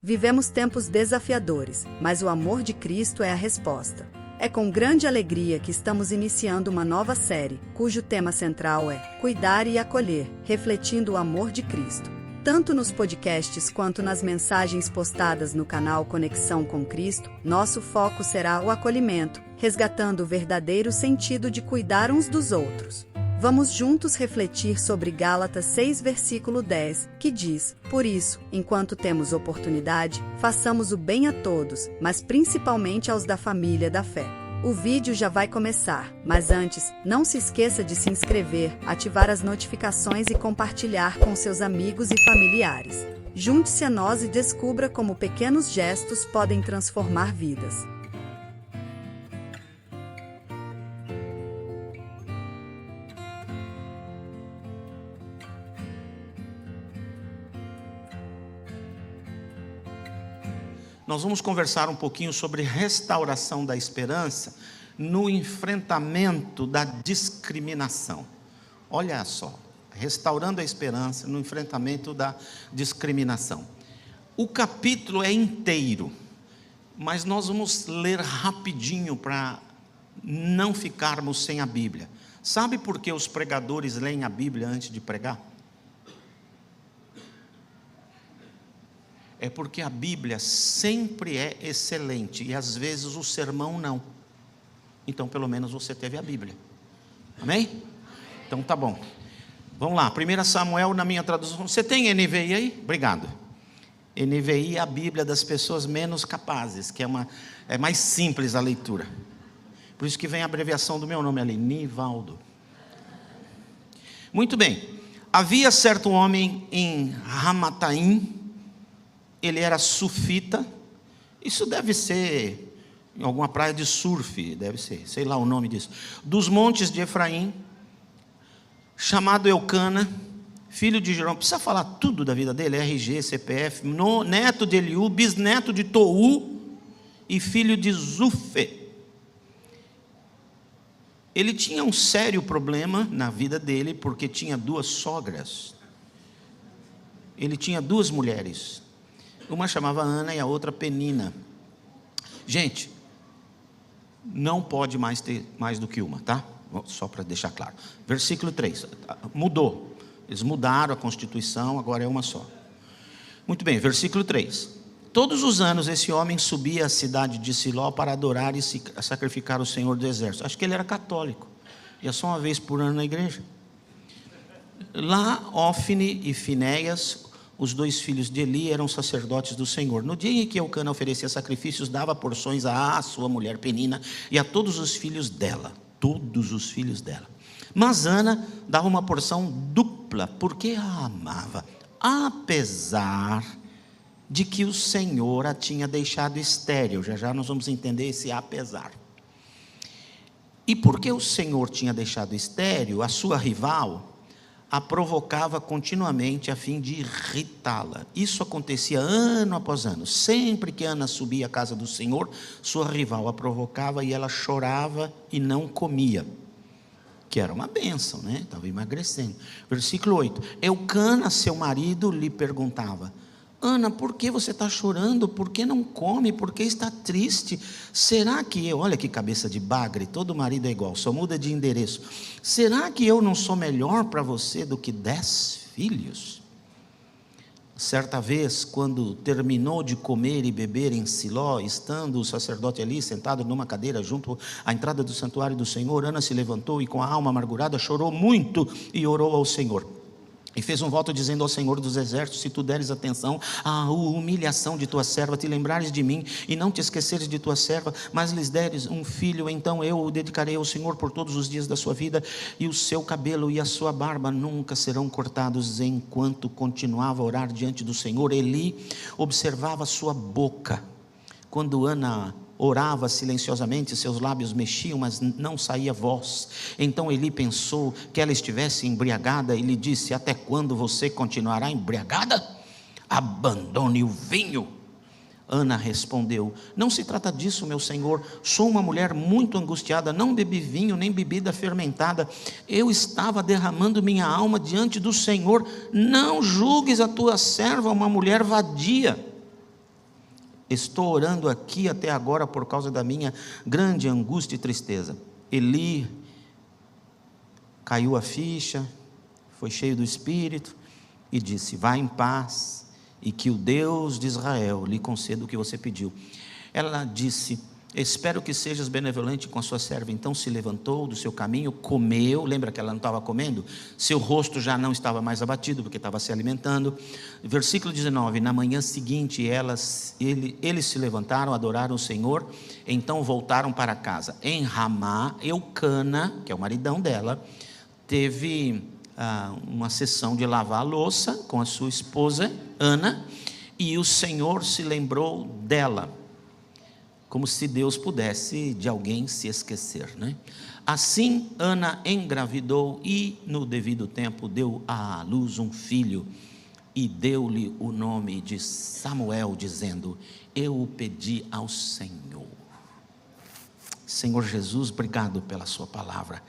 Vivemos tempos desafiadores, mas o amor de Cristo é a resposta. É com grande alegria que estamos iniciando uma nova série, cujo tema central é Cuidar e Acolher, refletindo o amor de Cristo. Tanto nos podcasts quanto nas mensagens postadas no canal Conexão com Cristo, nosso foco será o acolhimento, resgatando o verdadeiro sentido de cuidar uns dos outros. Vamos juntos refletir sobre Gálatas 6, versículo 10, que diz: Por isso, enquanto temos oportunidade, façamos o bem a todos, mas principalmente aos da família da fé. O vídeo já vai começar, mas antes, não se esqueça de se inscrever, ativar as notificações e compartilhar com seus amigos e familiares. Junte-se a nós e descubra como pequenos gestos podem transformar vidas. Nós vamos conversar um pouquinho sobre restauração da esperança no enfrentamento da discriminação. Olha só, restaurando a esperança no enfrentamento da discriminação. O capítulo é inteiro, mas nós vamos ler rapidinho para não ficarmos sem a Bíblia. Sabe por que os pregadores leem a Bíblia antes de pregar? É porque a Bíblia sempre é excelente e às vezes o sermão não. Então pelo menos você teve a Bíblia. Amém? Então tá bom. Vamos lá, 1 Samuel na minha tradução. Você tem NVI aí? Obrigado. NVI é a Bíblia das pessoas menos capazes, que é mais simples a leitura. Por isso que vem a abreviação do meu nome ali, Nivaldo. Muito bem. Havia certo homem em Ramataim. Ele era sufita. Isso deve ser em alguma praia de surf, deve ser, sei lá o nome disso. Dos montes de Efraim, chamado Eucana, filho de Jerônimo. Precisa falar tudo da vida dele, RG, CPF, neto de Eliú, bisneto de Tou e filho de Zufe. Ele tinha um sério problema na vida dele, porque tinha duas sogras. Ele tinha duas mulheres. Uma chamava Ana e a outra Penina. Gente, não pode mais ter mais do que uma, tá? Só para deixar claro. Versículo 3. Mudou. Eles mudaram a Constituição, agora é uma só. Muito bem, versículo 3. Todos os anos esse homem subia à cidade de Siló para adorar e sacrificar o Senhor do Exército. Acho que ele era católico. Ia só uma vez por ano na igreja. Lá, Ófine e Finéias, os dois filhos de Eli, eram sacerdotes do Senhor. No dia em que Eucana oferecia sacrifícios, dava porções à sua mulher Penina e a todos os filhos dela. Todos os filhos dela. Mas Ana dava uma porção dupla, porque a amava, apesar de que o Senhor a tinha deixado estéril. Já já nós vamos entender esse apesar. E porque o Senhor tinha deixado estéril, a sua rival a provocava continuamente a fim de irritá-la. Isso acontecia ano após ano. Sempre que Ana subia à casa do Senhor, sua rival a provocava e ela chorava e não comia, que era uma bênção, né? Estava emagrecendo. Versículo 8. Eucana, seu marido, lhe perguntava: Ana, por que você está chorando? Por que não come? Por que está triste? Será que eu... Olha que cabeça de bagre, todo marido é igual, só muda de endereço. Será que eu não sou melhor para você do que 10 filhos? Certa vez, quando terminou de comer e beber em Siló, estando o sacerdote ali sentado numa cadeira junto à entrada do santuário do Senhor, Ana se levantou e com a alma amargurada chorou muito e orou ao Senhor. E fez um voto dizendo ao Senhor dos Exércitos: se tu deres atenção à humilhação de tua serva, te lembrares de mim e não te esqueceres de tua serva, mas lhes deres um filho, então eu o dedicarei ao Senhor por todos os dias da sua vida, e o seu cabelo e a sua barba nunca serão cortados. Enquanto continuava a orar diante do Senhor, Eli observava sua boca. Quando Ana orava silenciosamente, seus lábios mexiam, mas não saía voz. Então Eli pensou que ela estivesse embriagada e lhe disse: até quando você continuará embriagada? Abandone o vinho. Ana respondeu: não se trata disso, meu senhor. Sou uma mulher muito angustiada, não bebi vinho nem bebida fermentada. Eu estava derramando minha alma diante do Senhor. Não julgues a tua serva uma mulher vadia. Estou orando aqui até agora por causa da minha grande angústia e tristeza. Eli caiu a ficha, foi cheio do Espírito e disse: vá em paz e que o Deus de Israel lhe conceda o que você pediu. Ela disse: espero que sejas benevolente com a sua serva. Então se levantou do seu caminho, comeu. Lembra que ela não estava comendo? Seu rosto já não estava mais abatido, porque estava se alimentando. Versículo 19: na manhã seguinte eles se levantaram, adoraram o Senhor, então voltaram para casa. Em Ramá, Eucana, que é o maridão dela, teve uma sessão de lavar a louça com a sua esposa Ana, e o Senhor se lembrou dela, como se Deus pudesse de alguém se esquecer, né? Assim Ana engravidou e no devido tempo deu à luz um filho e deu-lhe o nome de Samuel, dizendo: eu o pedi ao Senhor. Senhor Jesus, obrigado pela sua palavra.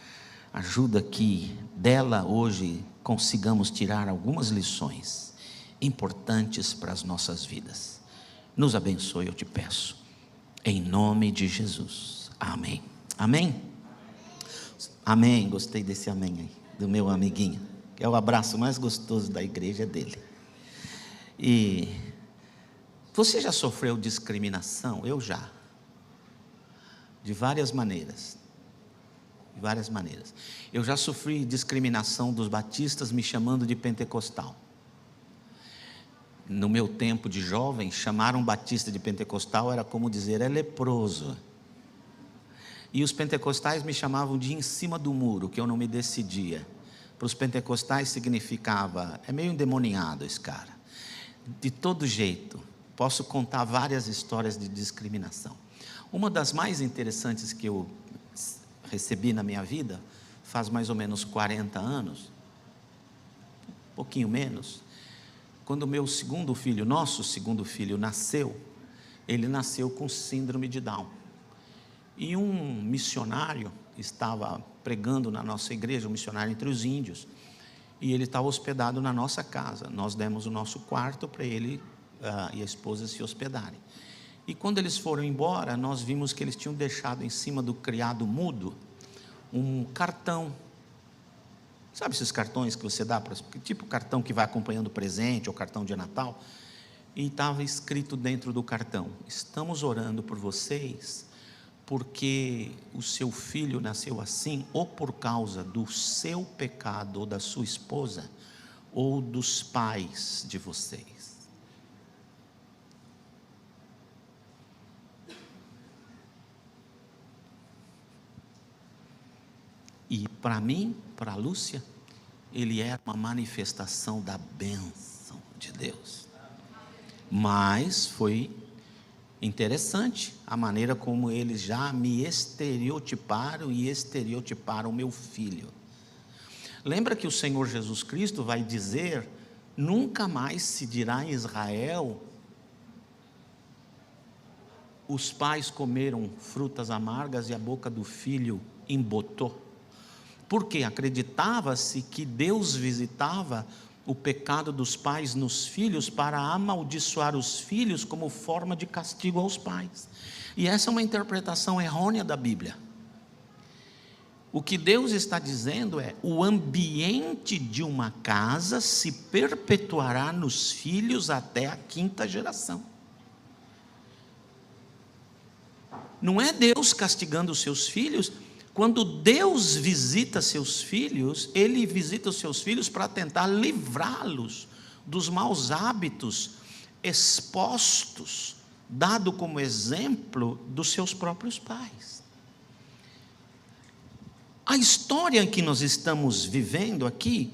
Ajuda que dela hoje consigamos tirar algumas lições importantes para as nossas vidas. Nos abençoe, eu te peço, em nome de Jesus, amém. Amém? Amém, gostei desse amém aí, do meu amiguinho, que é o abraço mais gostoso da igreja dele. E você já sofreu discriminação? Eu já, de várias maneiras. De várias maneiras. Eu já sofri discriminação dos batistas me chamando de pentecostal. No meu tempo de jovem, chamar um batista de pentecostal era como dizer: é leproso. E os pentecostais me chamavam de em cima do muro, que eu não me decidia. Para os pentecostais significava: é meio endemoniado esse cara. De todo jeito, posso contar várias histórias de discriminação. Uma das mais interessantes que eu recebi na minha vida, faz mais ou menos 40 anos, um pouquinho menos, quando nosso segundo filho nasceu, ele nasceu com síndrome de Down. E um missionário estava pregando na nossa igreja, um missionário entre os índios, e ele estava hospedado na nossa casa. Nós demos o nosso quarto para ele e a esposa se hospedarem. E quando eles foram embora, nós vimos que eles tinham deixado em cima do criado mudo um cartão. Sabe esses cartões que você dá, tipo cartão que vai acompanhando o presente, ou cartão de Natal? E estava escrito dentro do cartão: estamos orando por vocês, porque o seu filho nasceu assim, ou por causa do seu pecado, ou da sua esposa, ou dos pais de vocês. E para mim, para a Lúcia, ele era uma manifestação da bênção de Deus. Mas foi interessante a maneira como eles já me estereotiparam e estereotiparam meu filho. Lembra que o Senhor Jesus Cristo vai dizer: nunca mais se dirá em Israel: os pais comeram frutas amargas e a boca do filho embotou. Porque acreditava-se que Deus visitava o pecado dos pais nos filhos para amaldiçoar os filhos como forma de castigo aos pais. E essa é uma interpretação errônea da Bíblia. O que Deus está dizendo é: o ambiente de uma casa se perpetuará nos filhos até a 5ª geração. Não é Deus castigando os seus filhos. Quando Deus visita seus filhos, Ele visita os seus filhos para tentar livrá-los dos maus hábitos expostos, dado como exemplo dos seus próprios pais. A história que nós estamos vivendo aqui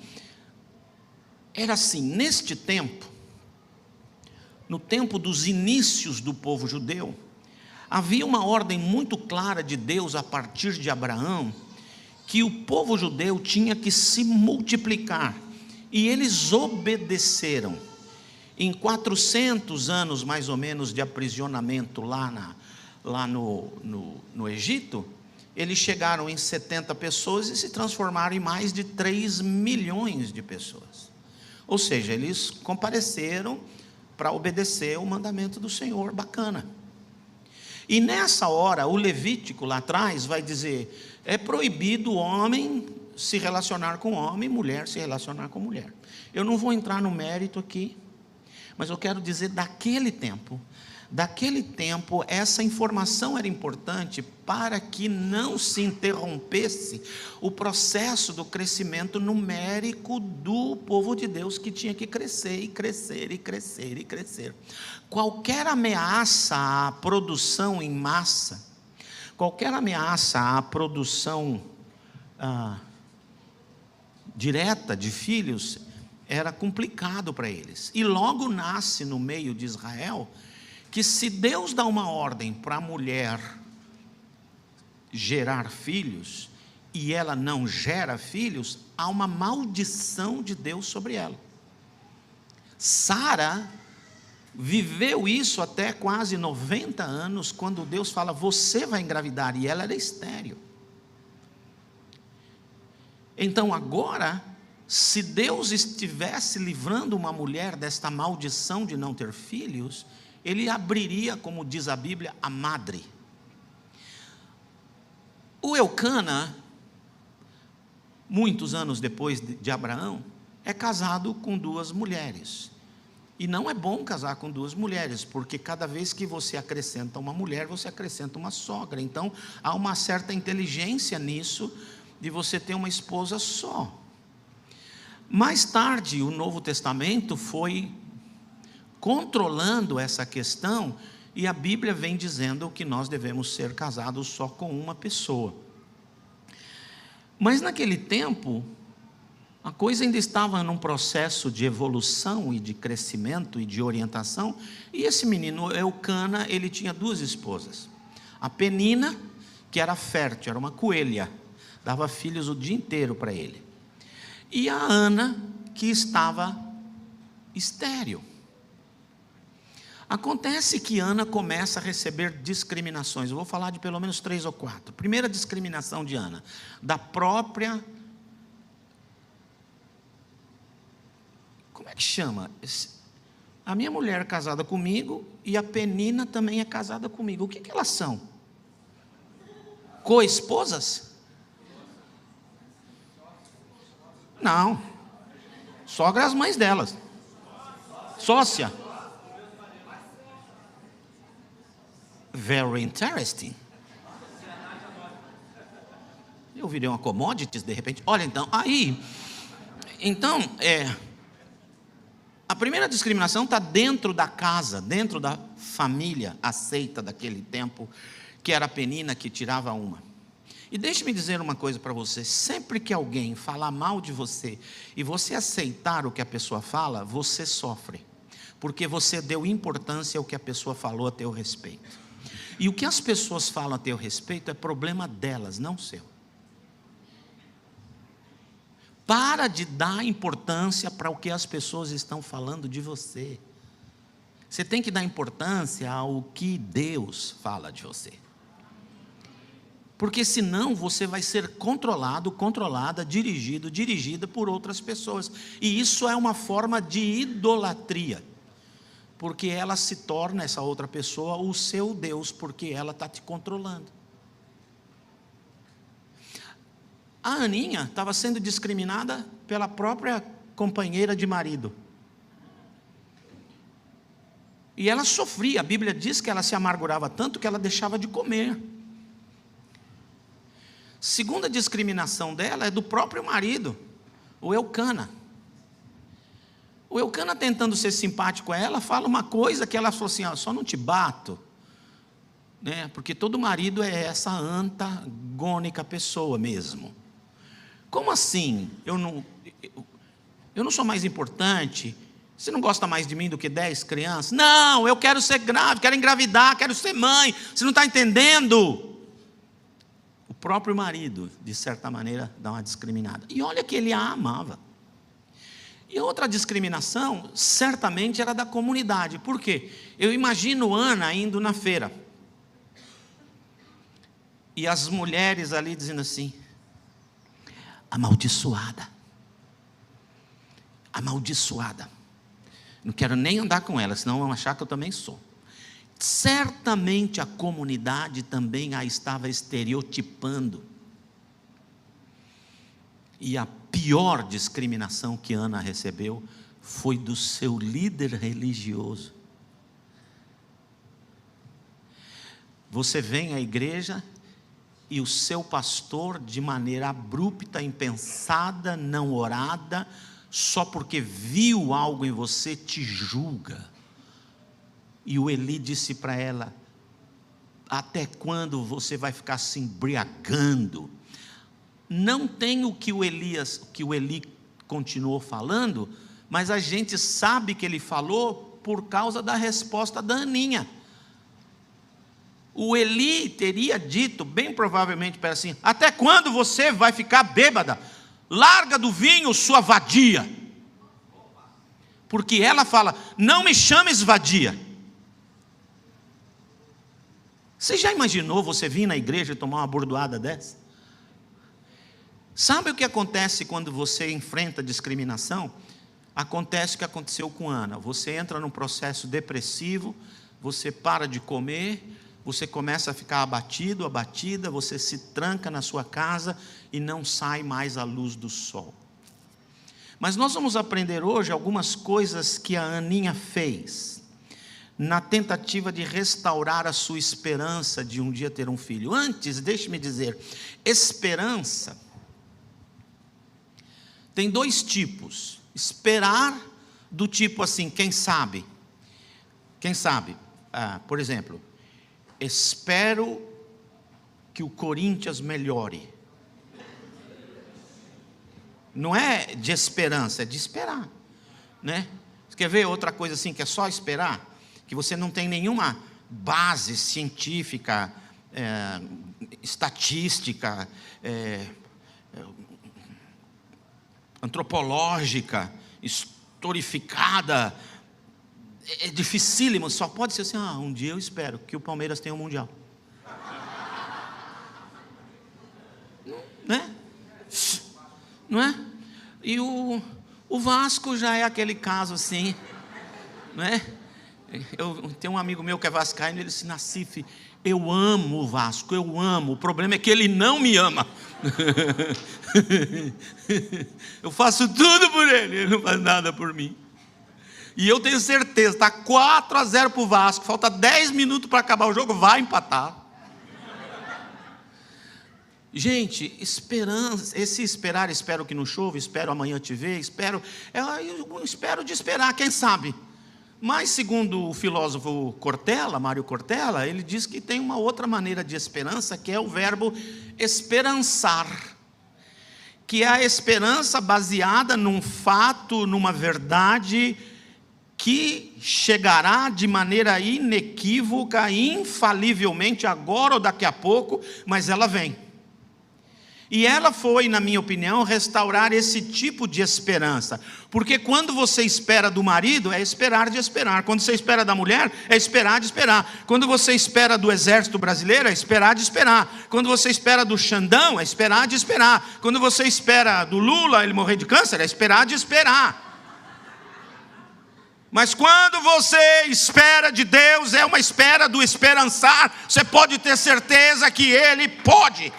era assim: neste tempo, no tempo dos inícios do povo judeu, havia uma ordem muito clara de Deus a partir de Abraão, que o povo judeu tinha que se multiplicar, e eles obedeceram. Em 400 anos mais ou menos de aprisionamento lá no Egito, eles chegaram em 70 pessoas e se transformaram em mais de 3 milhões de pessoas. Ou seja, eles compareceram para obedecer o mandamento do Senhor, bacana. E nessa hora, o Levítico lá atrás vai dizer, é proibido o homem se relacionar com homem, mulher se relacionar com mulher. Eu não vou entrar no mérito aqui, mas eu quero dizer daquele tempo, essa informação era importante para que não se interrompesse o processo do crescimento numérico do povo de Deus, que tinha que crescer e crescer e crescer e crescer. Qualquer ameaça à produção em massa, qualquer ameaça à produção direta de filhos, era complicado para eles. E logo nasce no meio de Israel que, se Deus dá uma ordem para a mulher gerar filhos e ela não gera filhos, há uma maldição de Deus sobre ela. Sara viveu isso até quase 90 anos, quando Deus fala, você vai engravidar, e ela era estéril. Então agora, se Deus estivesse livrando uma mulher desta maldição de não ter filhos, Ele abriria, como diz a Bíblia, a madre. O Eucana, muitos anos depois de Abraão, é casado com 2 mulheres. E não é bom casar com 2 mulheres, porque cada vez que você acrescenta uma mulher, você acrescenta uma sogra. Então há uma certa inteligência nisso, de você ter uma esposa só. Mais tarde, o Novo Testamento foi controlando essa questão, e a Bíblia vem dizendo que nós devemos ser casados só com uma pessoa. Mas naquele tempo, a coisa ainda estava num processo de evolução e de crescimento e de orientação, e esse menino Eucana, ele tinha 2 esposas. A Penina, que era fértil, era uma coelha, dava filhos o dia inteiro para ele. E a Ana, que estava estéril. Acontece que Ana começa a receber discriminações. Eu vou falar de pelo menos 3 ou 4. Primeira discriminação de Ana, da própria... Como é que chama? A minha mulher é casada comigo e a Penina também é casada comigo. O que elas são? Co-esposas? Não. Sogra as mães delas. Sócia. Very interesting. Eu virei uma commodities de repente. Olha, então, a primeira discriminação está dentro da casa, dentro da família aceita daquele tempo, que era a Penina que tirava uma. E deixe-me dizer uma coisa para você: sempre que alguém falar mal de você e você aceitar o que a pessoa fala, você sofre, porque você deu importância ao que a pessoa falou a teu respeito. E o que as pessoas falam a teu respeito é problema delas, não seu. Para de dar importância para o que as pessoas estão falando de você. Você tem que dar importância ao que Deus fala de você. Porque senão você vai ser controlado, controlada, dirigido, dirigida por outras pessoas. E isso é uma forma de idolatria. Porque ela se torna, essa outra pessoa, o seu Deus, porque ela está te controlando. A Aninha estava sendo discriminada pela própria companheira de marido. E ela sofria, a Bíblia diz que ela se amargurava tanto que ela deixava de comer. Segunda discriminação dela é do próprio marido, o Eucana. O Eucana, tentando ser simpático a ela, fala uma coisa que ela falou assim: só não te bato, né? Porque todo marido é essa antagônica pessoa mesmo. Como assim? Eu não sou mais importante? Você não gosta mais de mim do que 10 crianças? Não, eu quero ser grávida, quero engravidar, quero ser mãe. Você não está entendendo? O próprio marido, de certa maneira, dá uma discriminada. E olha que ele a amava. E outra discriminação, certamente, era da comunidade. Por quê? Eu imagino Ana indo na feira. E as mulheres ali dizendo assim: amaldiçoada. Amaldiçoada. Não quero nem andar com ela, senão vão achar que eu também sou. Certamente a comunidade também a estava estereotipando. E a pior discriminação que Ana recebeu foi do seu líder religioso. Você vem à igreja e o seu pastor, de maneira abrupta, impensada, não orada, só porque viu algo em você, te julga. E o Eli disse para ela: até quando você vai ficar se embriagando? Não tem o que o Eli continuou falando, mas a gente sabe que ele falou por causa da resposta da Aninha. O Eli teria dito, bem provavelmente, para assim: até quando você vai ficar bêbada? Larga do vinho, sua vadia. Porque ela fala: não me chames vadia. Você já imaginou você vir na igreja e tomar uma bordoada dessa? Sabe o que acontece quando você enfrenta discriminação? Acontece o que aconteceu com Ana. Você entra num processo depressivo, você para de comer, você começa a ficar abatido, abatida, você se tranca na sua casa e não sai mais à luz do sol. Mas nós vamos aprender hoje algumas coisas que a Aninha fez, na tentativa de restaurar a sua esperança de um dia ter um filho. Antes, deixe-me dizer, esperança tem dois tipos. Esperar, do tipo assim, quem sabe? Quem sabe? Por exemplo, espero que o Corinthians melhore. Não é de esperança, é de esperar, né? Você quer ver outra coisa assim, que é só esperar? Que você não tem nenhuma base científica, estatística, antropológica, historificada, é dificílimo. Só pode ser assim: um dia eu espero que o Palmeiras tenha um mundial, né? Não é? E o Vasco já é aquele caso assim, né? Eu tenho um amigo meu que é vascaíno, ele disse: Nassif, eu amo o Vasco, eu amo, o problema é que ele não me ama. Eu faço tudo por ele não faz nada por mim. E eu tenho certeza, está 4-0 para o Vasco, falta 10 minutos para acabar o jogo, vai empatar. Gente, esperança, esse esperar, espero que não chova, espero amanhã te ver, espero de esperar, quem sabe. Mas segundo o filósofo Cortella, Mário Cortella, ele diz que tem uma outra maneira de esperança, que é o verbo esperançar, que é a esperança baseada num fato, numa verdade, que chegará de maneira inequívoca, infalivelmente, agora ou daqui a pouco, mas ela vem. E ela foi, na minha opinião, restaurar esse tipo de esperança. Porque quando você espera do marido, é esperar de esperar. Quando você espera da mulher, é esperar de esperar. Quando você espera do exército brasileiro, é esperar de esperar. Quando você espera do Xandão, é esperar de esperar. Quando você espera do Lula, ele morrer de câncer, é esperar de esperar. Mas quando você espera de Deus, é uma espera do esperançar. Você pode ter certeza que Ele pode.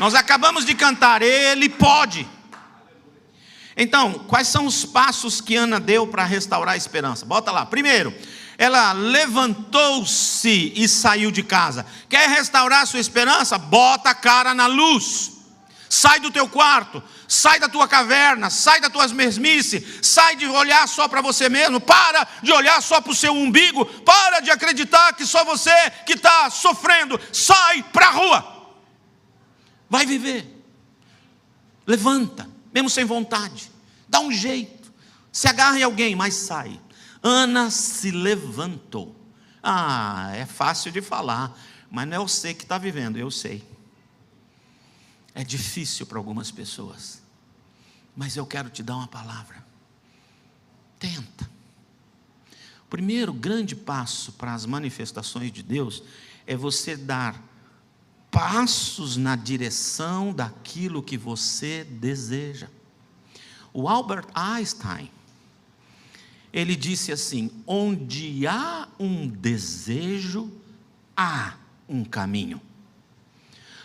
Nós acabamos de cantar, Ele pode. Então, quais são os passos que Ana deu para restaurar a esperança? Bota lá. Primeiro, ela levantou-se e saiu de casa. Quer restaurar a sua esperança? Bota a cara na luz. Sai do teu quarto, sai da tua caverna, sai das tuas mesmices, sai de olhar só para você mesmo, para de olhar só para o seu umbigo, para de acreditar que só você que está sofrendo, sai para a rua. Vai viver, levanta, mesmo sem vontade, dá um jeito, se agarra em alguém, mas sai. Ana se levantou. É fácil de falar, mas não é você que está vivendo, eu sei. É difícil para algumas pessoas, mas eu quero te dar uma palavra. Tenta. O primeiro grande passo para as manifestações de Deus é você dar passos na direção daquilo que você deseja. O Albert Einstein, ele disse assim: onde há um desejo, há um caminho.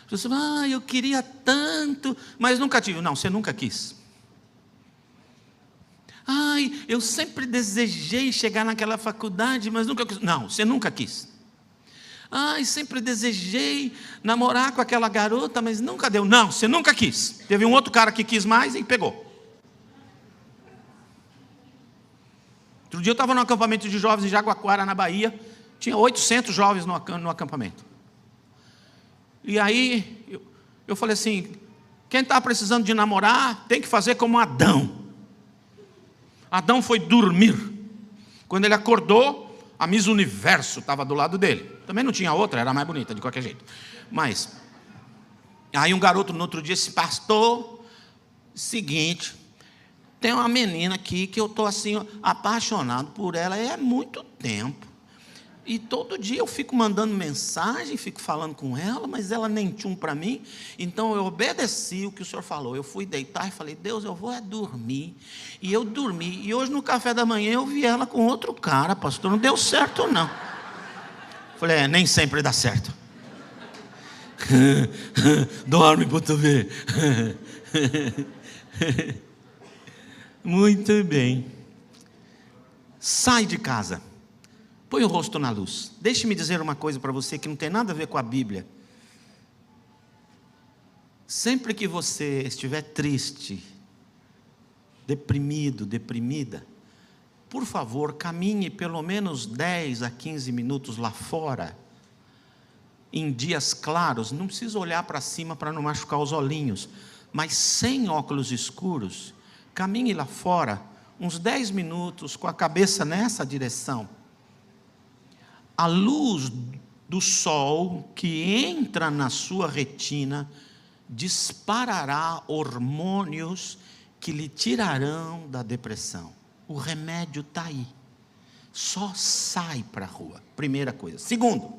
Você fala: eu queria tanto, mas nunca tive. Não, você nunca quis. Eu sempre desejei chegar naquela faculdade, mas nunca quis. Não, você nunca quis. Sempre desejei namorar com aquela garota, mas nunca deu. Não, você nunca quis. Teve um outro cara que quis mais e pegou. Outro dia eu estava no acampamento de jovens em Jaguaquara, na Bahia. Tinha 800 jovens no acampamento. E aí eu falei assim: quem está precisando de namorar tem que fazer como Adão. Adão foi dormir. Quando ele acordou, a Miss Universo estava do lado dele. Também não tinha outra, era mais bonita de qualquer jeito. Mas aí um garoto no outro dia disse: pastor, seguinte, tem uma menina aqui que eu estou assim apaixonado por ela há muito tempo. E todo dia eu fico mandando mensagem, fico falando com ela, mas ela nem tchum para mim. Então eu obedeci o que o senhor falou. Eu fui deitar e falei: Deus, eu vou dormir. E eu dormi. E hoje no café da manhã eu vi ela com outro cara, pastor. Não deu certo não. Falei: nem sempre dá certo. Dorme para tu ver. Muito bem. Sai de casa. Põe o rosto na luz. Deixe-me dizer uma coisa para você que não tem nada a ver com a Bíblia. Sempre que você estiver triste, deprimido, deprimida, por favor, caminhe pelo menos 10 a 15 minutos lá fora, em dias claros. Não precisa olhar para cima para não machucar os olhinhos, mas sem óculos escuros, caminhe lá fora, uns 10 minutos, com a cabeça nessa direção. A luz do sol que entra na sua retina disparará hormônios que lhe tirarão da depressão. O remédio está aí. Só sai para a rua. Primeira coisa. Segundo,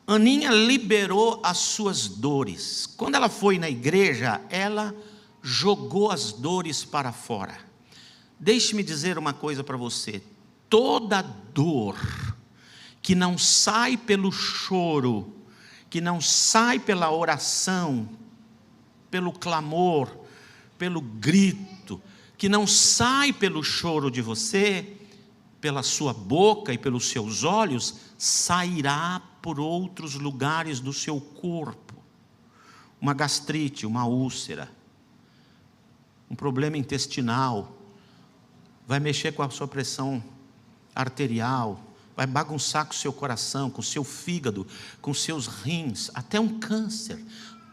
Aninha liberou as suas dores. Quando ela foi na igreja, ela jogou as dores para fora. Deixe-me dizer uma coisa para você: toda dor que não sai pelo choro, que não sai pela oração, pelo clamor, pelo grito, que não sai pelo choro de você, pela sua boca e pelos seus olhos, sairá por outros lugares do seu corpo. Uma gastrite, uma úlcera, um problema intestinal, vai mexer com a sua pressão arterial, vai bagunçar com o seu coração, com o seu fígado, com os seus rins, até um câncer.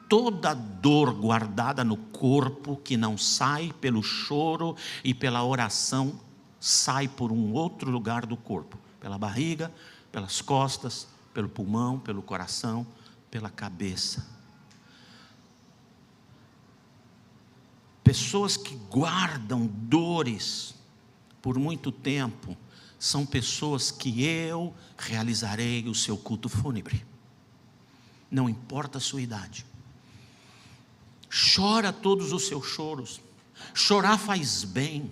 Toda dor guardada no corpo que não sai pelo choro e pela oração, sai por um outro lugar do corpo, pela barriga, pelas costas, pelo pulmão, pelo coração, pela cabeça. Pessoas que guardam dores por muito tempo, são pessoas que eu realizarei o seu culto fúnebre. Não importa a sua idade. Chora todos os seus choros. Chorar faz bem.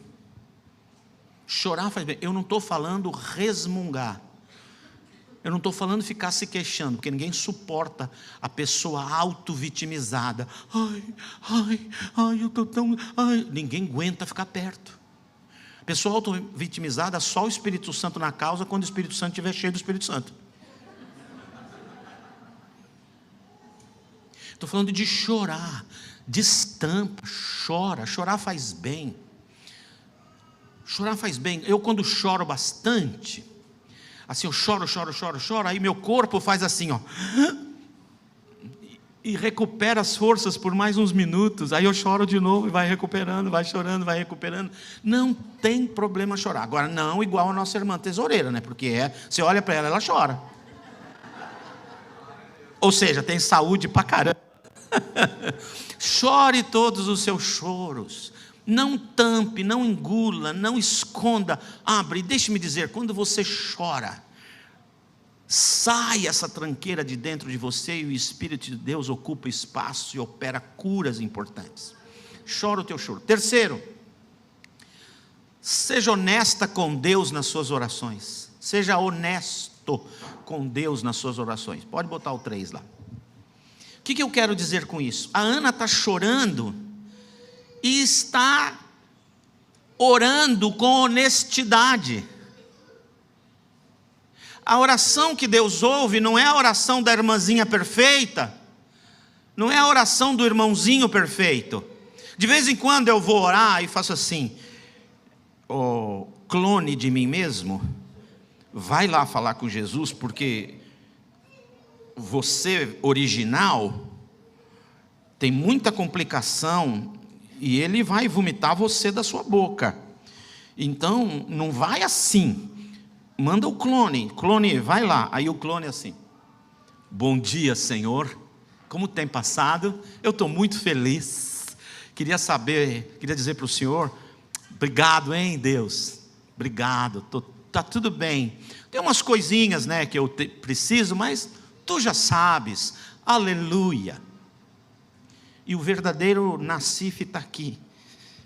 Chorar faz bem. Eu não estou falando resmungar. Eu não estou falando ficar se queixando, porque ninguém suporta a pessoa auto-vitimizada. Eu estou tão... Ninguém aguenta ficar perto. Pessoa auto-vitimizada, só o Espírito Santo na causa, quando o Espírito Santo estiver cheio do Espírito Santo. Estou falando de chorar, destampa, chora. Chorar faz bem. Chorar faz bem. Eu, quando choro bastante, assim, eu choro, aí meu corpo faz assim, ó, e recupera as forças por mais uns minutos. Aí eu choro de novo e vai recuperando, vai chorando, vai recuperando. Não tem problema chorar. Agora, não igual a nossa irmã tesoureira, né? Porque você olha para ela, ela chora. Ou seja, tem saúde pra caramba. Chore todos os seus choros. Não tampe, não engula, não esconda. Abre. Deixe-me dizer, quando você chora, Sai essa tranqueira de dentro de você e o Espírito de Deus ocupa espaço e opera curas importantes. Chora o teu choro. Terceiro, seja honesta com Deus nas suas orações. Seja honesto com Deus nas suas orações. Pode botar o 3 lá. O que eu quero dizer com isso? A Ana está chorando e está orando com honestidade. A oração que Deus ouve não é a oração da irmãzinha perfeita, não é a oração do irmãozinho perfeito. De vez em quando eu vou orar e faço assim: oh, clone de mim mesmo, vai lá falar com Jesus, porque você original tem muita complicação e ele vai vomitar você da sua boca. Então não vai assim. Manda o clone, vai lá. Aí o clone assim: bom dia, Senhor, como tem passado? Eu estou muito feliz. Queria dizer para o Senhor, obrigado, hein, Deus, obrigado, tá tudo bem. Tem umas coisinhas, né, que eu preciso, mas tu já sabes, aleluia. E o verdadeiro Nassif está aqui.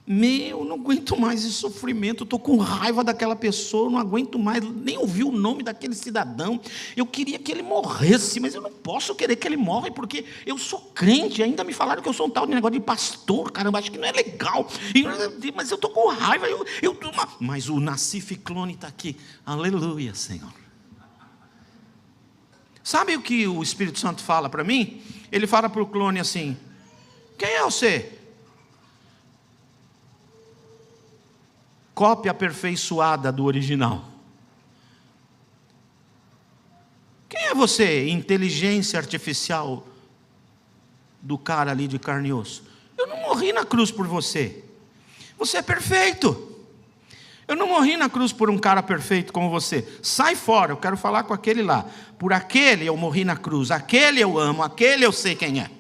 Eu não aguento mais esse sofrimento, estou com raiva daquela pessoa, não aguento mais nem ouvir o nome daquele cidadão. Eu queria que ele morresse, mas eu não posso querer que ele morra, porque eu sou crente. Ainda me falaram que eu sou um tal de negócio de pastor, caramba, acho que não é legal. Mas eu estou com raiva, mas o Nassif clone está aqui, aleluia, Senhor. Sabe o que o Espírito Santo fala para mim? Ele fala para o clone assim: quem é você? Cópia aperfeiçoada do original. Quem é você? Inteligência artificial do cara ali de carne e osso. Eu não morri na cruz por você. Você é perfeito. Eu não morri na cruz por um cara perfeito como você. Sai fora, eu quero falar com aquele lá. Por aquele eu morri na cruz. Aquele eu amo, aquele eu sei quem é.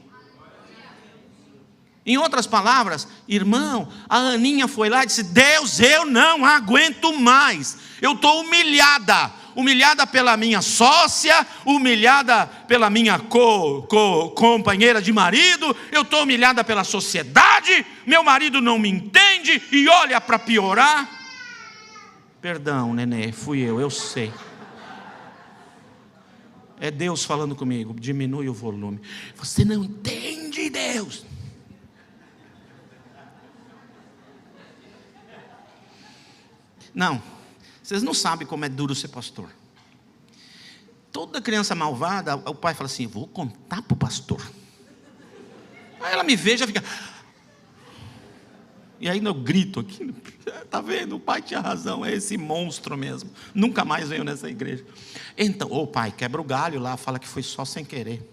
Em outras palavras, irmão, a Aninha foi lá e disse: Deus, eu não aguento mais. Eu estou humilhada pela minha sócia, humilhada pela minha companheira de marido, eu estou humilhada pela sociedade, meu marido não me entende, e olha, para piorar. Perdão, nenê, fui eu sei. É Deus falando comigo, diminui o volume. Você não entende, Deus. Não, vocês não sabem como é duro ser pastor. Toda criança malvada, o pai fala assim: vou contar para o pastor. Aí ela me vê e já fica. E aí eu grito aqui: está vendo, o pai tinha razão, é esse monstro mesmo, nunca mais venho nessa igreja. Então, pai, quebra o galho lá, fala que foi só sem querer.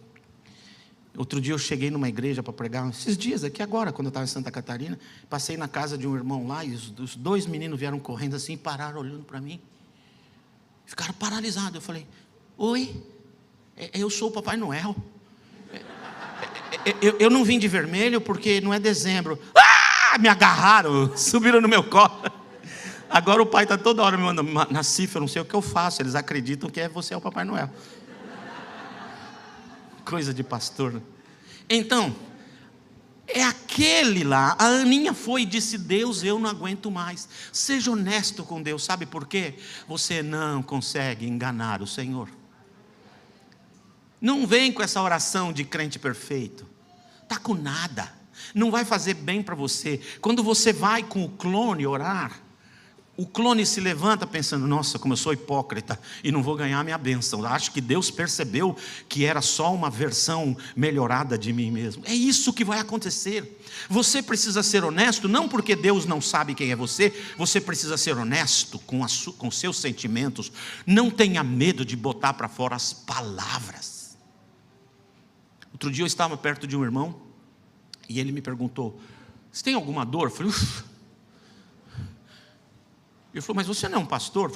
Outro dia eu cheguei numa igreja para pregar, esses dias aqui agora, quando eu estava em Santa Catarina, passei na casa de um irmão lá, e os 2 meninos vieram correndo assim, pararam olhando para mim, ficaram paralisados. Eu falei: oi, eu sou o Papai Noel, eu não vim de vermelho porque não é dezembro. Me agarraram, subiram no meu colo. Agora o pai está toda hora me mandando: Nassif, eu não sei o que eu faço, eles acreditam que você é o Papai Noel. Coisa de pastor. Então, é aquele lá. A Aninha foi e disse: Deus, eu não aguento mais. Seja honesto com Deus. Sabe por quê? Você não consegue enganar o Senhor. Não vem com essa oração de crente perfeito. Está com nada. Não vai fazer bem para você. Quando você vai com o clone orar, o clone se levanta pensando: nossa, como eu sou hipócrita e não vou ganhar a minha bênção. Acho que Deus percebeu que era só uma versão melhorada de mim mesmo. É isso que vai acontecer. Você precisa ser honesto, não porque Deus não sabe quem é você. Você precisa ser honesto com seus sentimentos. Não tenha medo de botar para fora as palavras. Outro dia eu estava perto de um irmão e ele me perguntou: você tem alguma dor? Eu falei: uff. Ele falou: mas você não é um pastor?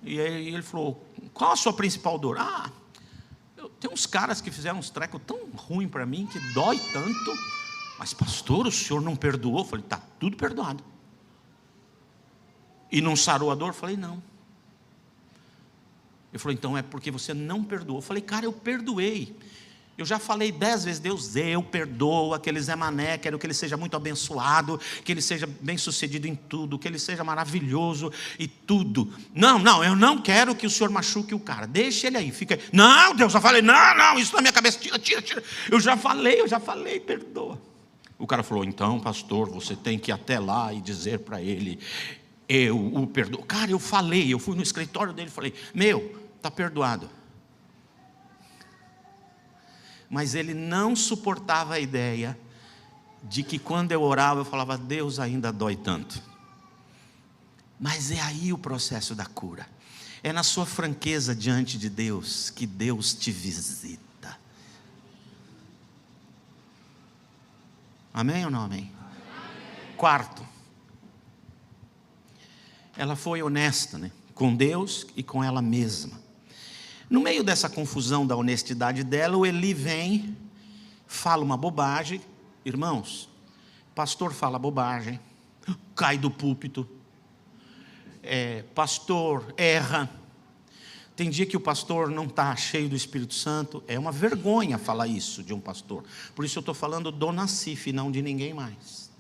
E aí ele falou: qual a sua principal dor? Tem uns caras que fizeram uns trecos tão ruim para mim, que dói tanto. Mas pastor, o senhor não perdoou? Eu falei: está tudo perdoado. E não sarou a dor? Eu falei: não. Ele falou, então é porque você não perdoou. Eu falei, cara, eu perdoei. Eu já falei 10 vezes, Deus, eu perdoo aquele Zé Mané, quero que ele seja muito abençoado, que ele seja bem sucedido em tudo, que ele seja maravilhoso e tudo. Não, eu não quero que o senhor machuque o cara, deixa ele aí, fica aí. Não, Deus, eu falei, não, isso na minha cabeça, tira. Eu já falei, perdoa. O cara falou, então, pastor, você tem que ir até lá e dizer para ele, eu o perdoo. Cara, eu fui no escritório dele e falei, está perdoado. Mas ele não suportava a ideia de que quando eu orava eu falava, Deus ainda dói tanto. Mas é aí o processo da cura. É na sua franqueza diante de Deus que Deus te visita. Amém ou não amém? Quarto, ela foi honesta, né? Com Deus e com ela mesma. No meio dessa confusão da honestidade dela, o Eli vem, fala uma bobagem. Irmãos, pastor fala bobagem, cai do púlpito, pastor erra. Tem dia que o pastor não está cheio do Espírito Santo. É uma vergonha falar isso de um pastor. Por isso eu estou falando do Nassif, não de ninguém mais.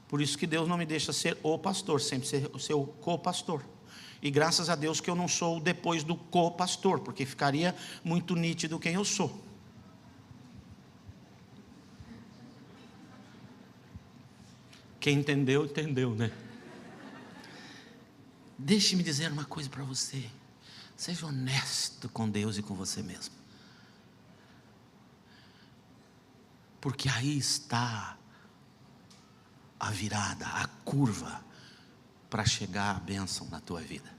Por isso que Deus não me deixa ser o pastor, sempre ser o seu co-pastor. E graças a Deus que eu não sou depois do co-pastor, porque ficaria muito nítido quem eu sou. Quem entendeu, entendeu, né? Deixe-me dizer uma coisa para você. Seja honesto com Deus e com você mesmo. Porque aí está a virada, a curva, para chegar à bênção na tua vida.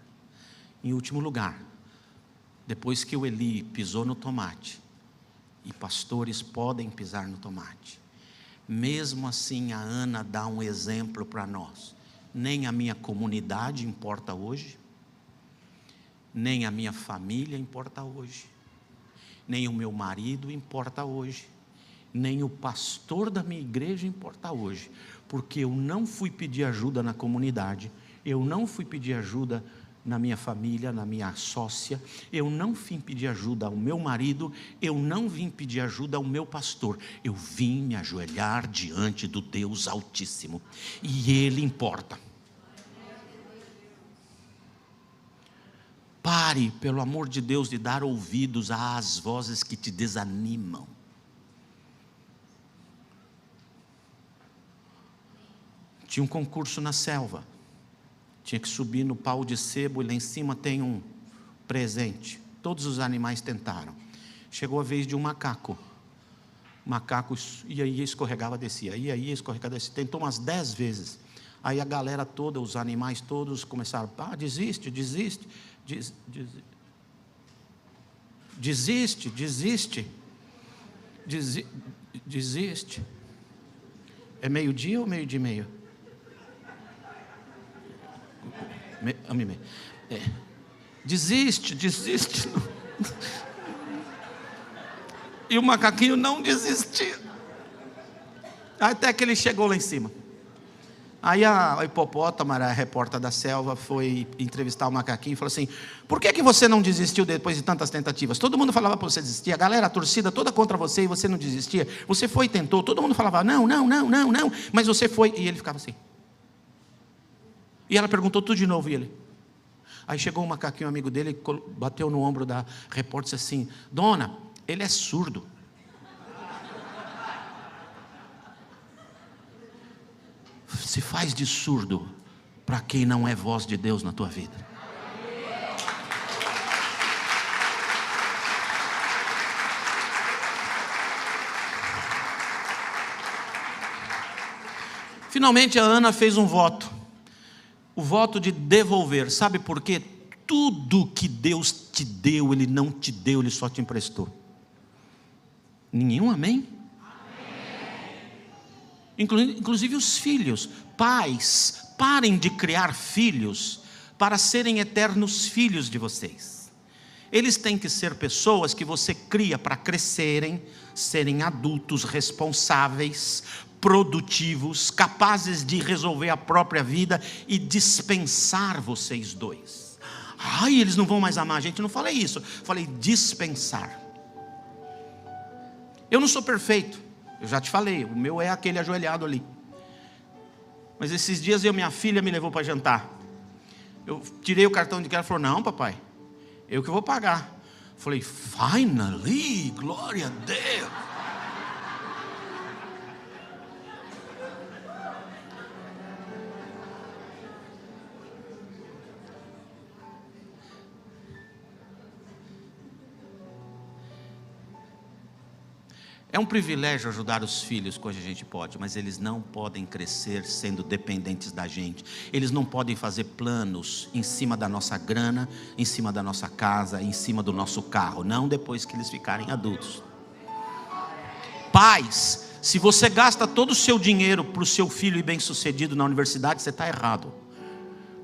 Em último lugar, depois que o Eli pisou no tomate, e pastores podem pisar no tomate, mesmo assim a Ana dá um exemplo para nós. Nem a minha comunidade importa hoje, nem a minha família importa hoje, nem o meu marido importa hoje, nem o pastor da minha igreja importa hoje, porque eu não fui pedir ajuda na comunidade, eu não fui pedir ajuda na minha família, na minha sócia, eu não vim pedir ajuda ao meu marido, eu não vim pedir ajuda ao meu pastor, eu vim me ajoelhar diante do Deus Altíssimo, e Ele importa. Pare, pelo amor de Deus, de dar ouvidos às vozes que te desanimam. Tinha um concurso na selva, tinha que subir no pau de sebo, e lá em cima tem um presente. Todos os animais tentaram. Chegou a vez de um macaco. O macaco ia, escorregava, descia, ia, escorregava, descia. Tentou umas 10 vezes. Aí a galera toda, os animais todos começaram, desiste. É meio-dia ou meio-dia e meio? Desiste. E o macaquinho não desistia. Até que ele chegou lá em cima. Aí a hipopótama, a repórter da selva, foi entrevistar o macaquinho e falou assim, por que você não desistiu depois de tantas tentativas? Todo mundo falava para você desistir, a galera, a torcida toda contra você, e você não desistia. Você foi e tentou, todo mundo falava, não, mas você foi, e ele ficava assim. E ela perguntou tudo de novo, e ele. Aí chegou um macaquinho, amigo dele, bateu no ombro da repórter e disse assim, dona, ele é surdo. Se faz de surdo para quem não é voz de Deus na tua vida. Finalmente a Ana fez um voto. O voto de devolver. Sabe por quê? Tudo que Deus te deu, Ele não te deu, Ele só te emprestou. Nenhum amém? Inclusive os filhos. Pais, parem de criar filhos para serem eternos filhos de vocês. Eles têm que ser pessoas que você cria para crescerem, serem adultos responsáveis, produtivos, capazes de resolver a própria vida e dispensar vocês dois. Ai, eles não vão mais amar a gente. Eu não falei isso, falei dispensar. Eu não sou perfeito, eu já te falei, o meu é aquele ajoelhado ali. Mas esses dias minha filha me levou para jantar. Eu tirei o cartão de crédito e falou: não, papai, eu que vou pagar. Falei: finally, glória a Deus. É um privilégio ajudar os filhos, coisa a gente pode, mas eles não podem crescer sendo dependentes da gente. Eles não podem fazer planos em cima da nossa grana, em cima da nossa casa, em cima do nosso carro, não depois que eles ficarem adultos. Pais, se você gasta todo o seu dinheiro para o seu filho ir bem sucedido na universidade, você está errado.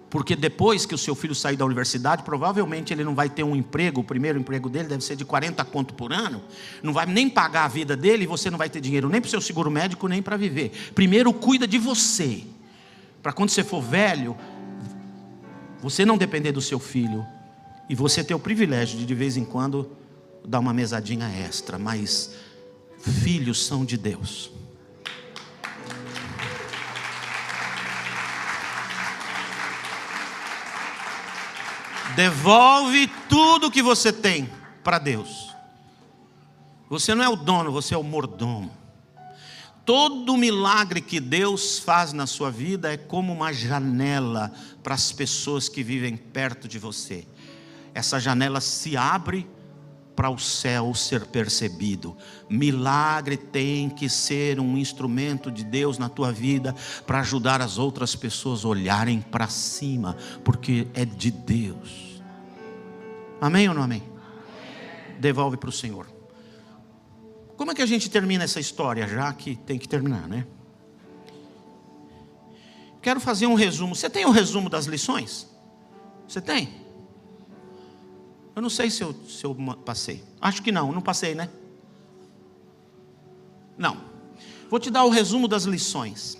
Porque depois que o seu filho sair da universidade, provavelmente ele não vai ter um emprego. O primeiro emprego dele deve ser de 40 conto por ano. Não vai nem pagar a vida dele, e você não vai ter dinheiro nem para o seu seguro médico, nem para viver. Primeiro cuida de você, para quando você for velho, você não depender do seu filho, e você ter o privilégio de vez em quando dar uma mesadinha extra. Mas filhos são de Deus. Devolve tudo que você tem para Deus. Você não é o dono, você é o mordomo. Todo milagre que Deus faz na sua vida é como uma janela para as pessoas que vivem perto de você. Essa janela se abre para o céu ser percebido. Milagre tem que ser um instrumento de Deus na tua vida, para ajudar as outras pessoas a olharem para cima, porque é de Deus. Amém ou não amém? Devolve para o Senhor. Como é que a gente termina essa história, já que tem que terminar, né? Quero fazer um resumo. Você tem um resumo das lições? Você tem? Eu não sei se eu passei. Acho que não passei, né? Não. Vou te dar o resumo das lições.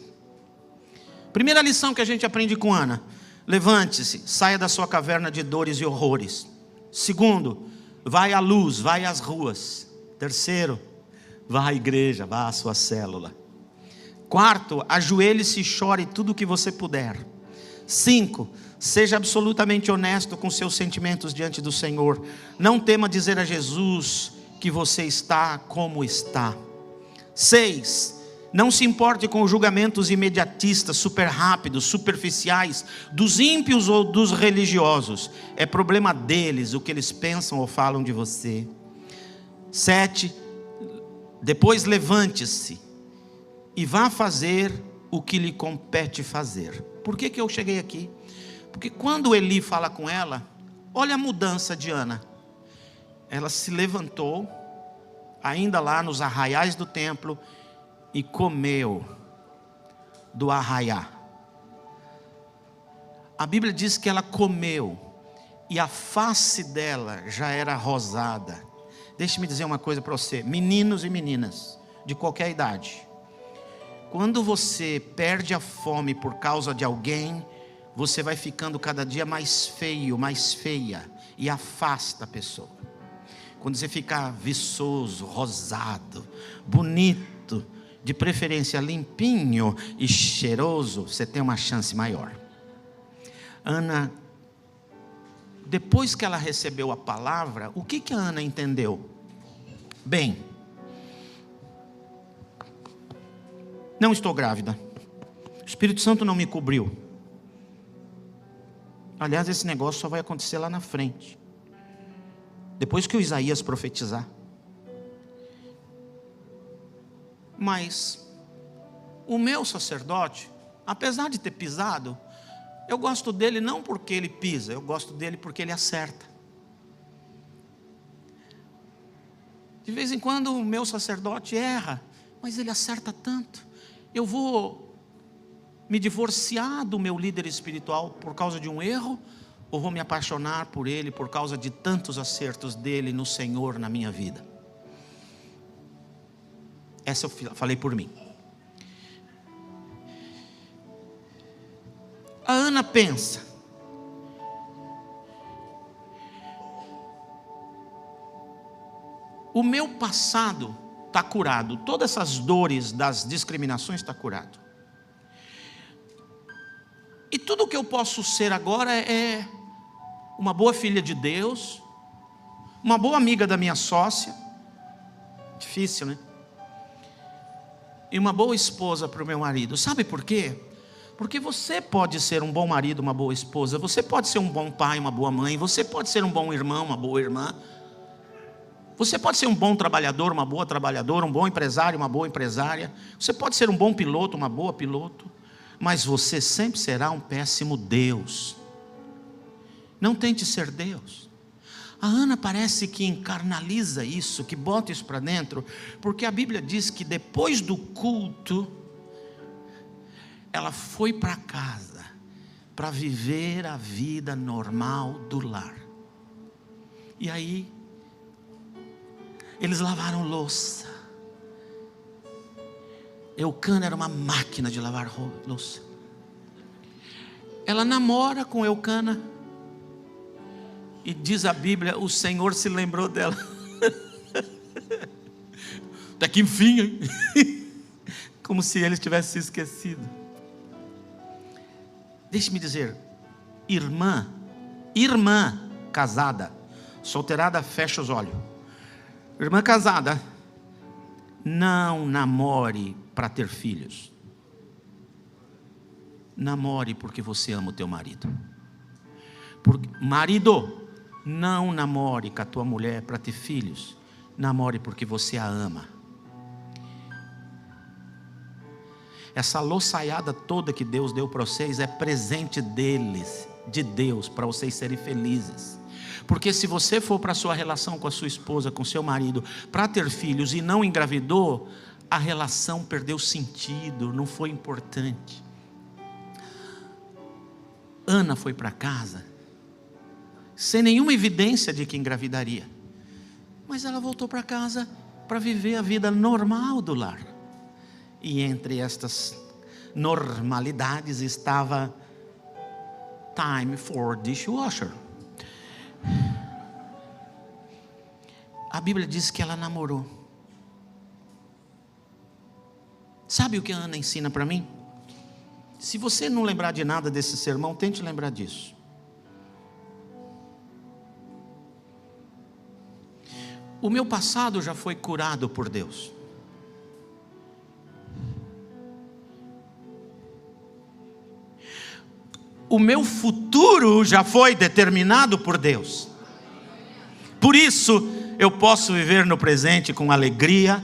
Primeira lição que a gente aprende com Ana: levante-se, saia da sua caverna de dores e horrores. Segundo, vai à luz, vai às ruas. Terceiro, vá à igreja, vá à sua célula. Quarto, ajoelhe-se e chore tudo o que você puder. 5, seja absolutamente honesto com seus sentimentos diante do Senhor. Não tema dizer a Jesus que você está como está. 6, não se importe com julgamentos imediatistas, super rápidos, superficiais, dos ímpios ou dos religiosos. É problema deles o que eles pensam ou falam de você. 7, depois levante-se e vá fazer o que lhe compete fazer. Por que eu cheguei aqui? Porque quando Eli fala com ela, olha a mudança de Ana. Ela se levantou, ainda lá nos arraiais do templo, e comeu do arraiá. A Bíblia diz que ela comeu, e a face dela já era rosada. Deixe-me dizer uma coisa para você, meninos e meninas, de qualquer idade. Quando você perde a fome por causa de alguém, você vai ficando cada dia mais feio, mais feia, e afasta a pessoa. Quando você fica viçoso, rosado, bonito, de preferência limpinho e cheiroso, você tem uma chance maior. Ana, depois que ela recebeu a palavra, o que a Ana entendeu? Bem, não estou grávida, o Espírito Santo não me cobriu. Aliás, esse negócio só vai acontecer lá na frente, depois que o Isaías profetizar. Mas o meu sacerdote, apesar de ter pisado, eu gosto dele não porque ele pisa, eu gosto dele porque ele acerta. De vez em quando o meu sacerdote erra, mas ele acerta tanto. Eu vou me divorciar do meu líder espiritual por causa de um erro, ou vou me apaixonar por ele por causa de tantos acertos dele no Senhor na minha vida? Essa eu falei por mim. A Ana pensa O meu passado está curado. Todas essas dores das discriminações está curado. E tudo que eu posso ser agora é uma boa filha de Deus, uma boa amiga da minha sócia. Difícil, né? E uma boa esposa para o meu marido. Sabe por quê? Porque você pode ser um bom marido, uma boa esposa. Você pode ser um bom pai, uma boa mãe. Você pode ser um bom irmão, uma boa irmã. Você pode ser um bom trabalhador, uma boa trabalhadora, um bom empresário, uma boa empresária. Você pode ser um bom piloto, uma boa piloto. Mas você sempre será um péssimo Deus. Não tente ser Deus. A Ana parece que encarnaliza isso, que bota isso para dentro, porque a Bíblia diz que depois do culto, ela foi para casa para viver a vida normal do lar. E aí, eles lavaram louça. Eucana era uma máquina de lavar louça. Ela namora com Eucana. E diz a Bíblia, o Senhor se lembrou dela. Até que enfim, hein? Como se ele tivesse se esquecido. Deixe-me dizer, irmã casada, solteirada, fecha os olhos. Irmã casada, não namore para ter filhos. Namore porque você ama o teu marido. Marido, não namore com a tua mulher para ter filhos. Namore porque você a ama. Essa louçaiada toda que Deus deu para vocês é presente deles, de Deus, para vocês serem felizes. Porque se você for para a sua relação com a sua esposa, com seu marido, para ter filhos e não engravidou, a relação perdeu sentido, não foi importante. Ana foi para casa sem nenhuma evidência de que engravidaria, mas ela voltou para casa para viver a vida normal do lar. E entre estas normalidades estava time for dishwasher. A Bíblia diz que ela namorou. Sabe o que a Ana ensina para mim? Se você não lembrar de nada desse sermão, tente lembrar disso. O meu passado já foi curado por Deus. O meu futuro já foi determinado por Deus. Por isso, eu posso viver no presente com alegria,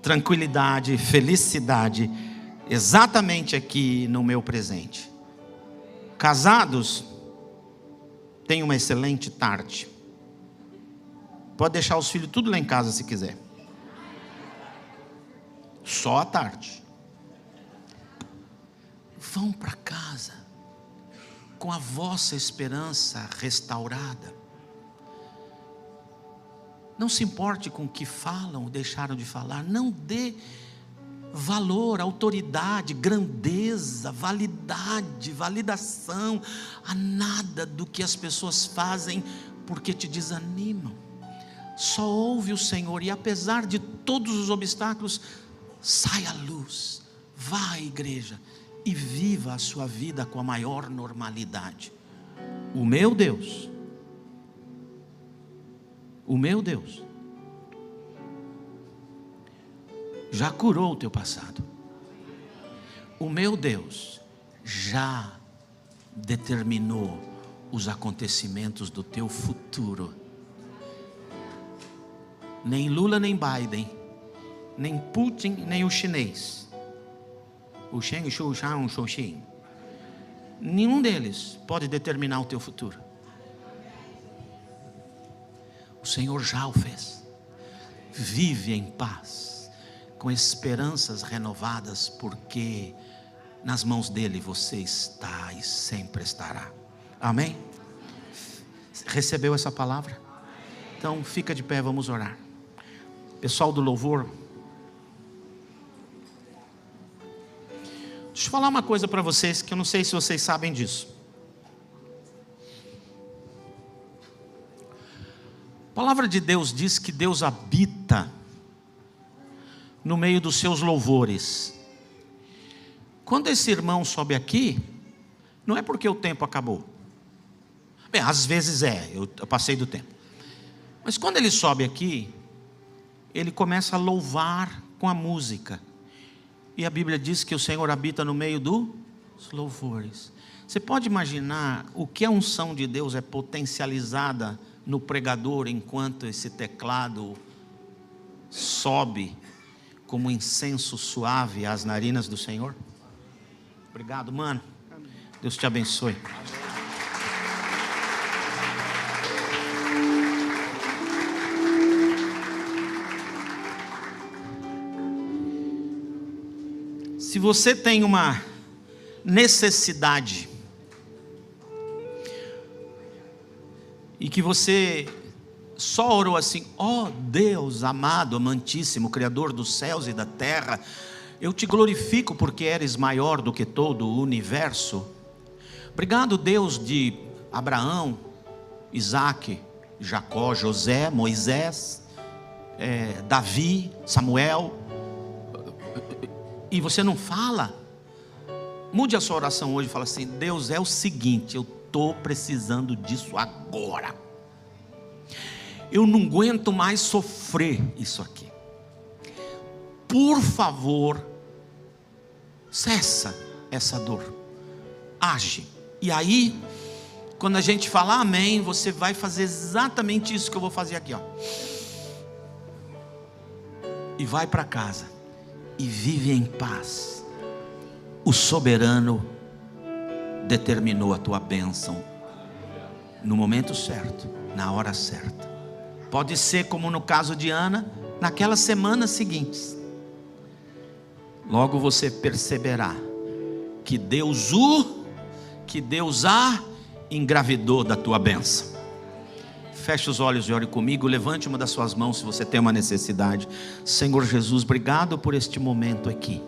tranquilidade, felicidade, exatamente aqui no meu presente. Casados, tenham uma excelente tarde. Pode deixar os filhos tudo lá em casa se quiser. Só à tarde. Vão para casa com a vossa esperança restaurada. Não se importe com o que falam ou deixaram de falar. Não dê valor, autoridade, grandeza, validade, validação a nada do que as pessoas fazem porque te desanimam. Só ouve o Senhor e apesar de todos os obstáculos, sai à luz, vá à igreja e viva a sua vida com a maior normalidade. O meu Deus já curou o teu passado. O meu Deus já determinou os acontecimentos do teu futuro. Nem Lula, nem Biden, nem Putin, nem o chinês, o Sheng Shu Shang Shu Xin, nenhum deles pode determinar o teu futuro. O Senhor já o fez. Vive em paz, com esperanças renovadas, porque nas mãos dele você está e sempre estará. Amém? Recebeu essa palavra? Então fica de pé, vamos orar. Pessoal do louvor, deixa eu falar uma coisa para vocês, que eu não sei se vocês sabem disso. palavra de Deus diz que Deus habita no meio dos seus louvores. Quando esse irmão sobe aqui, não é porque o tempo acabou. Bem, às vezes eu passei do tempo. Mas quando ele sobe aqui, ele começa a louvar com a música. E a Bíblia diz que o Senhor habita no meio dos louvores. Você pode imaginar o que a unção de Deus é potencializada no pregador enquanto esse teclado sobe como incenso suave às narinas do Senhor? Obrigado, mano. Deus te abençoe. Se você tem uma necessidade e que você só orou assim: ó Deus amado, amantíssimo, Criador dos céus e da terra, eu te glorifico porque eres maior do que todo o universo. Obrigado, Deus de Abraão, Isaque, Jacó, José, Moisés, Davi, Samuel. E você não fala? Mude a sua oração hoje e fala assim: Deus, é o seguinte, eu estou precisando disso agora. Eu não aguento mais sofrer isso aqui. Por favor, cessa essa dor. Age. E aí, quando a gente falar amém, você vai fazer exatamente isso que eu vou fazer aqui, ó. E vai para casa e vive em paz. O soberano determinou a tua bênção no momento certo, na hora certa. Pode ser como no caso de Ana, naquelas semanas seguintes. Logo você perceberá que Deus a engravidou da tua bênção. Feche os olhos e ore comigo. Levante uma das suas mãos se você tem uma necessidade. Senhor Jesus, obrigado por este momento aqui.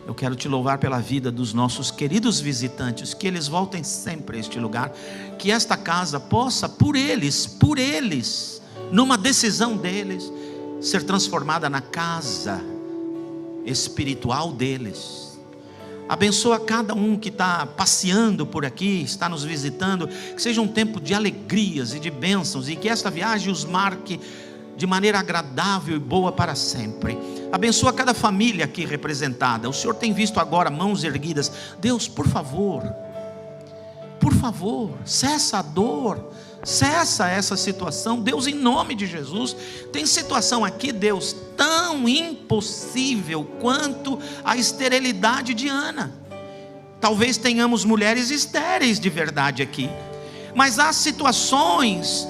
Eu quero te louvar pela vida dos nossos queridos visitantes, que eles voltem sempre a este lugar, que esta casa possa, por eles, numa decisão deles, ser transformada na casa espiritual deles. Abençoa cada um que está passeando por aqui, está nos visitando, que seja um tempo de alegrias e de bênçãos, e que esta viagem os marque de maneira agradável e boa para sempre. Abençoa cada família aqui representada. O Senhor tem visto agora mãos erguidas. Deus, por favor, cessa a dor, cessa essa situação. Deus, em nome de Jesus, tem situação aqui, Deus, tão impossível quanto a esterilidade de Ana. Talvez tenhamos mulheres estéreis de verdade aqui, mas há situações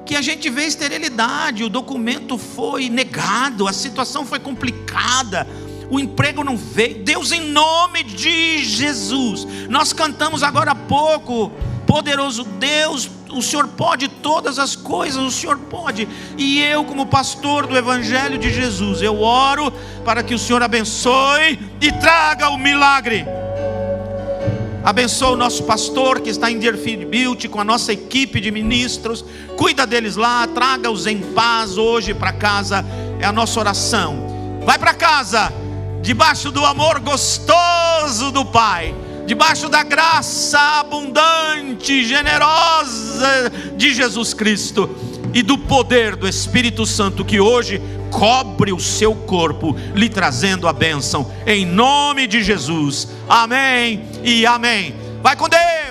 que a gente vê esterilidade, o documento foi negado, a situação foi complicada, o emprego não veio. Deus, em nome de Jesus, nós cantamos agora há pouco: poderoso Deus, o Senhor pode todas as coisas, o Senhor pode. E eu, como pastor do Evangelho de Jesus, eu oro para que o Senhor abençoe e traga o milagre. Abençoa o nosso pastor que está em Deerfield Build com a nossa equipe de ministros. Cuida deles lá, traga-os em paz hoje para casa. É a nossa oração. Vai para casa debaixo do amor gostoso do Pai, debaixo da graça abundante, generosa de Jesus Cristo e do poder do Espírito Santo, que hoje cobre o seu corpo, lhe trazendo a bênção, em nome de Jesus. Amém e amém. Vai com Deus.